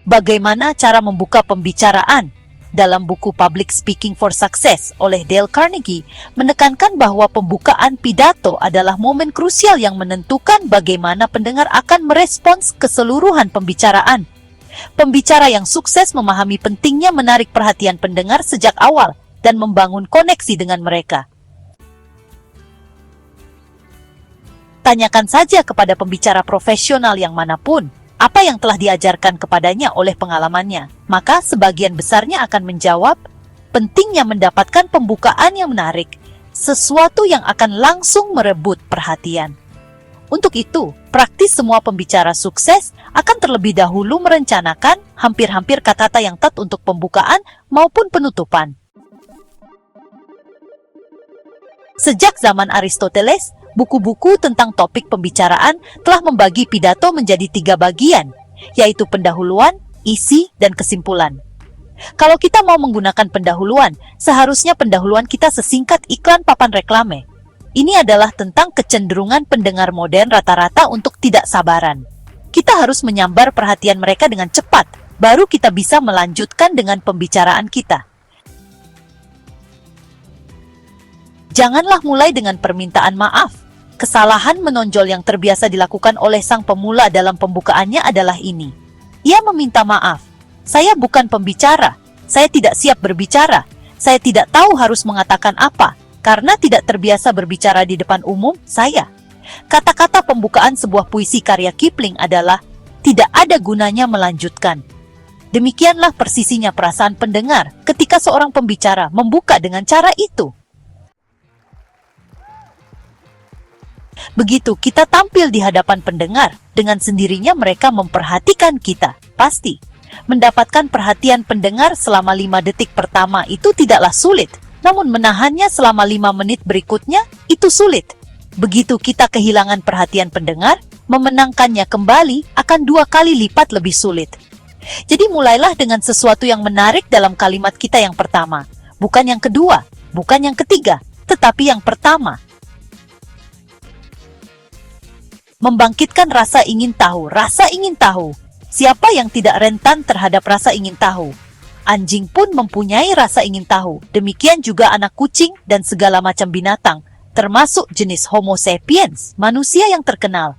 Bagaimana cara membuka pembicaraan? Dalam buku Public Speaking for Success oleh Dale Carnegie, menekankan bahwa pembukaan pidato adalah momen krusial yang menentukan bagaimana pendengar akan merespons keseluruhan pembicaraan. Pembicara yang sukses memahami pentingnya menarik perhatian pendengar sejak awal dan membangun koneksi dengan mereka. Tanyakan saja kepada pembicara profesional yang manapun, apa yang telah diajarkan kepadanya oleh pengalamannya, maka sebagian besarnya akan menjawab, pentingnya mendapatkan pembukaan yang menarik, sesuatu yang akan langsung merebut perhatian. Untuk itu, praktis semua pembicara sukses akan terlebih dahulu merencanakan hampir-hampir kata-kata yang tepat untuk pembukaan maupun penutupan. Sejak zaman Aristoteles, buku-buku tentang topik pembicaraan telah membagi pidato menjadi 3 bagian, yaitu pendahuluan, isi, dan kesimpulan. Kalau kita mau menggunakan pendahuluan, seharusnya pendahuluan kita sesingkat iklan papan reklame. Ini adalah tentang kecenderungan pendengar modern rata-rata untuk tidak sabaran. Kita harus menyambar perhatian mereka dengan cepat, baru kita bisa melanjutkan dengan pembicaraan kita. Janganlah mulai dengan permintaan maaf. Kesalahan menonjol yang terbiasa dilakukan oleh sang pemula dalam pembukaannya adalah ini. Ia meminta maaf. Saya bukan pembicara. Saya tidak siap berbicara. Saya tidak tahu harus mengatakan apa. Karena tidak terbiasa berbicara di depan umum, saya. Kata-kata pembukaan sebuah puisi karya Kipling adalah, tidak ada gunanya melanjutkan. Demikianlah persisinya perasaan pendengar ketika seorang pembicara membuka dengan cara itu. Begitu kita tampil di hadapan pendengar, dengan sendirinya mereka memperhatikan kita, pasti. Mendapatkan perhatian pendengar selama 5 detik pertama itu tidaklah sulit, namun menahannya selama 5 menit berikutnya itu sulit. Begitu kita kehilangan perhatian pendengar, memenangkannya kembali akan 2 kali lipat lebih sulit. Jadi mulailah dengan sesuatu yang menarik dalam kalimat kita yang pertama, bukan yang kedua, bukan yang ketiga, tetapi yang pertama. Membangkitkan rasa ingin tahu, rasa ingin tahu. Siapa yang tidak rentan terhadap rasa ingin tahu? Anjing pun mempunyai rasa ingin tahu, demikian juga anak kucing dan segala macam binatang, termasuk jenis Homo sapiens, manusia yang terkenal.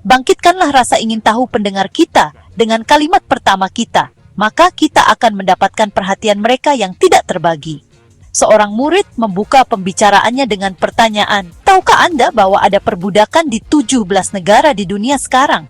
Bangkitkanlah rasa ingin tahu pendengar kita dengan kalimat pertama kita, maka kita akan mendapatkan perhatian mereka yang tidak terbagi. Seorang murid membuka pembicaraannya dengan pertanyaan, tahukah Anda bahwa ada perbudakan di 17 negara di dunia sekarang?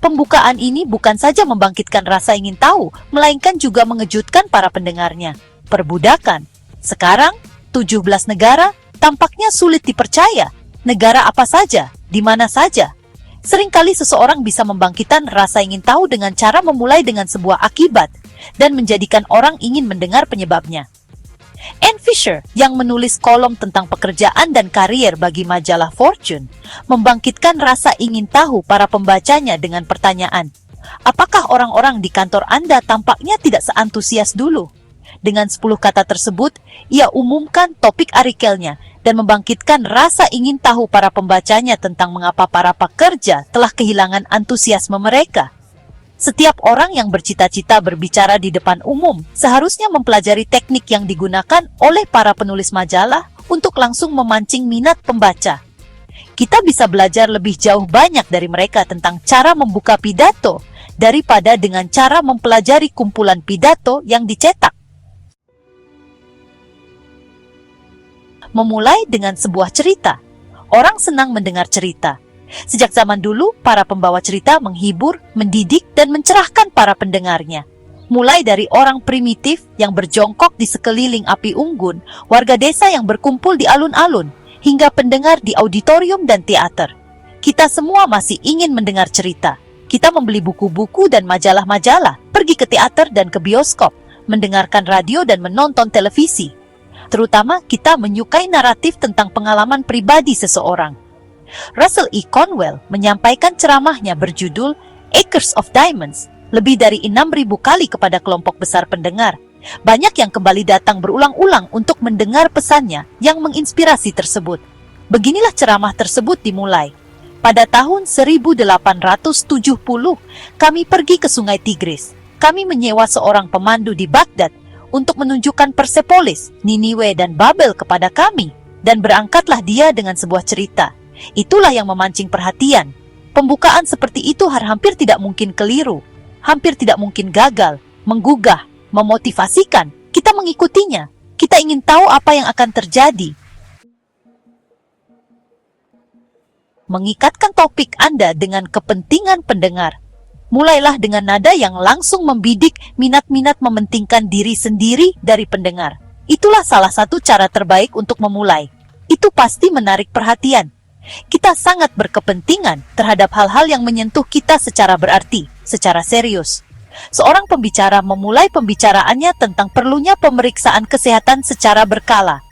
Pembukaan ini bukan saja membangkitkan rasa ingin tahu, melainkan juga mengejutkan para pendengarnya. Perbudakan. Sekarang, 17 negara tampaknya sulit dipercaya. Negara apa saja? Di mana saja? Seringkali seseorang bisa membangkitkan rasa ingin tahu dengan cara memulai dengan sebuah akibat dan menjadikan orang ingin mendengar penyebabnya. Anne Fisher yang menulis kolom tentang pekerjaan dan karier bagi majalah Fortune membangkitkan rasa ingin tahu para pembacanya dengan pertanyaan, apakah orang-orang di kantor Anda tampaknya tidak seantusias dulu? Dengan 10 kata tersebut, ia umumkan topik artikelnya dan membangkitkan rasa ingin tahu para pembacanya tentang mengapa para pekerja telah kehilangan antusiasme mereka. Setiap orang yang bercita-cita berbicara di depan umum seharusnya mempelajari teknik yang digunakan oleh para penulis majalah untuk langsung memancing minat pembaca. Kita bisa belajar lebih jauh banyak dari mereka tentang cara membuka pidato daripada dengan cara mempelajari kumpulan pidato yang dicetak. Memulai dengan sebuah cerita. Orang senang mendengar cerita. Sejak zaman dulu, para pembawa cerita menghibur, mendidik, dan mencerahkan para pendengarnya. Mulai dari orang primitif yang berjongkok di sekeliling api unggun, warga desa yang berkumpul di alun-alun, hingga pendengar di auditorium dan teater. Kita semua masih ingin mendengar cerita. Kita membeli buku-buku dan majalah-majalah, pergi ke teater dan ke bioskop, mendengarkan radio dan menonton televisi. Terutama kita menyukai naratif tentang pengalaman pribadi seseorang. Russell E. Conwell menyampaikan ceramahnya berjudul Acres of Diamonds lebih dari 6.000 kali kepada kelompok besar pendengar. Banyak yang kembali datang berulang-ulang untuk mendengar pesannya yang menginspirasi tersebut. Beginilah ceramah tersebut dimulai. Pada tahun 1870, kami pergi ke Sungai Tigris. kami menyewa seorang pemandu di Baghdad untuk menunjukkan Persepolis, Niniwe, dan Babel kepada kami. Dan berangkatlah dia dengan sebuah cerita. Itulah yang memancing perhatian. Pembukaan seperti itu hampir tidak mungkin keliru, hampir tidak mungkin gagal, menggugah, memotivasikan. Kita mengikutinya. Kita ingin tahu apa yang akan terjadi. Mengikatkan topik Anda dengan kepentingan pendengar. Mulailah dengan nada yang langsung membidik minat-minat mementingkan diri sendiri dari pendengar. Itulah salah satu cara terbaik untuk memulai. Itu pasti menarik perhatian. Kita sangat berkepentingan terhadap hal-hal yang menyentuh kita secara berarti, secara serius. Seorang pembicara memulai pembicaraannya tentang perlunya pemeriksaan kesehatan secara berkala.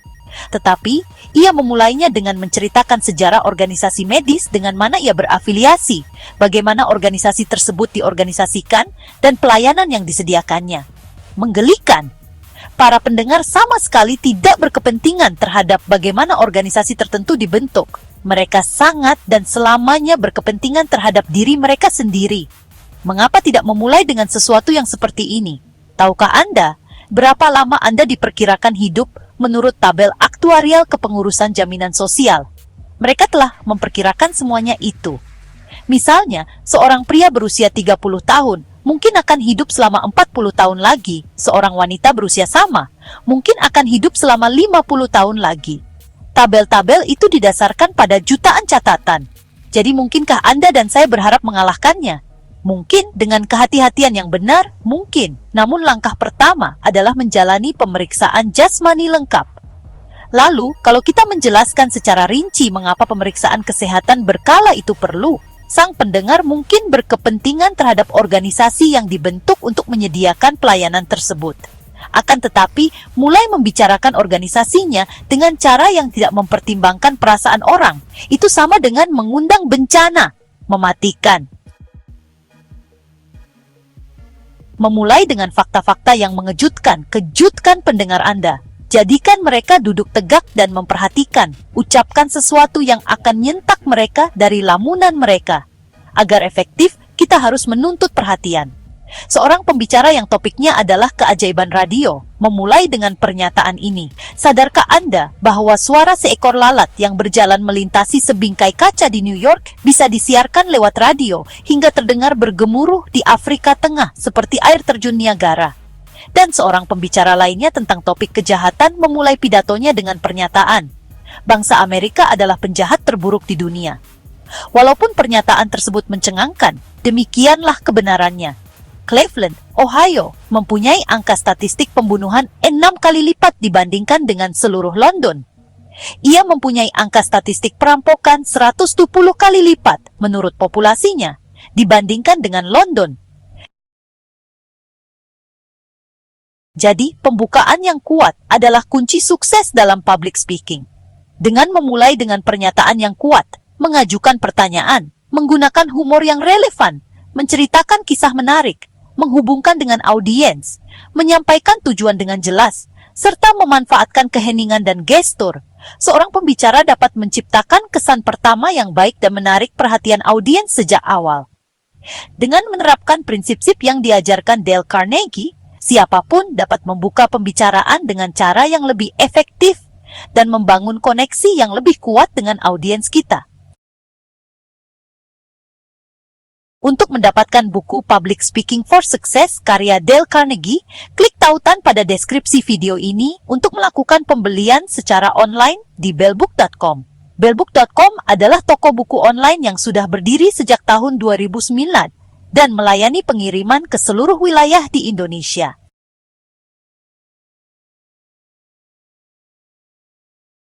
Tetapi, ia memulainya dengan menceritakan sejarah organisasi medis dengan mana ia berafiliasi, bagaimana organisasi tersebut diorganisasikan, dan pelayanan yang disediakannya. Menggelikan. Para pendengar sama sekali tidak berkepentingan terhadap bagaimana organisasi tertentu dibentuk. Mereka sangat dan selamanya berkepentingan terhadap diri mereka sendiri. Mengapa tidak memulai dengan sesuatu yang seperti ini? Tahukah Anda, berapa lama Anda diperkirakan hidup menurut tabel aktuarial kepengurusan jaminan sosial? Mereka telah memperkirakan semuanya itu. Misalnya, seorang pria berusia 30 tahun mungkin akan hidup selama 40 tahun lagi. Seorang wanita berusia sama mungkin akan hidup selama 50 tahun lagi. Tabel-tabel itu didasarkan pada jutaan catatan. Jadi mungkinkah Anda dan saya berharap mengalahkannya? Mungkin dengan kehati-hatian yang benar, mungkin. Namun langkah pertama adalah menjalani pemeriksaan jasmani lengkap. Lalu, kalau kita menjelaskan secara rinci mengapa pemeriksaan kesehatan berkala itu perlu, sang pendengar mungkin berkepentingan terhadap organisasi yang dibentuk untuk menyediakan pelayanan tersebut. Akan tetapi, mulai membicarakan organisasinya dengan cara yang tidak mempertimbangkan perasaan orang, itu sama dengan mengundang bencana, mematikan. Memulai dengan fakta-fakta yang mengejutkan, kejutkan pendengar Anda. Jadikan mereka duduk tegak dan memperhatikan. Ucapkan sesuatu yang akan nyentak mereka dari lamunan mereka. Agar efektif, kita harus menuntut perhatian. Seorang pembicara yang topiknya adalah keajaiban radio, memulai dengan pernyataan ini. Sadarkah Anda bahwa suara seekor lalat yang berjalan melintasi sebingkai kaca di New York bisa disiarkan lewat radio hingga terdengar bergemuruh di Afrika Tengah seperti air terjun Niagara? Dan seorang pembicara lainnya tentang topik kejahatan memulai pidatonya dengan pernyataan, bangsa Amerika adalah penjahat terburuk di dunia. Walaupun pernyataan tersebut mencengangkan, demikianlah kebenarannya. Cleveland, Ohio, mempunyai angka statistik pembunuhan 6 kali lipat dibandingkan dengan seluruh London. Ia mempunyai angka statistik perampokan 120 kali lipat menurut populasinya dibandingkan dengan London. Jadi, pembukaan yang kuat adalah kunci sukses dalam public speaking. Dengan memulai dengan pernyataan yang kuat, mengajukan pertanyaan, menggunakan humor yang relevan, menceritakan kisah menarik, menghubungkan dengan audiens, menyampaikan tujuan dengan jelas, serta memanfaatkan keheningan dan gestur, seorang pembicara dapat menciptakan kesan pertama yang baik dan menarik perhatian audiens sejak awal. Dengan menerapkan prinsip-prinsip yang diajarkan Dale Carnegie, siapapun dapat membuka pembicaraan dengan cara yang lebih efektif dan membangun koneksi yang lebih kuat dengan audiens kita. Untuk mendapatkan buku Public Speaking for Success karya Dale Carnegie, klik tautan pada deskripsi video ini untuk melakukan pembelian secara online di bellbook.com. Bellbook.com adalah toko buku online yang sudah berdiri sejak tahun 2009 dan melayani pengiriman ke seluruh wilayah di Indonesia.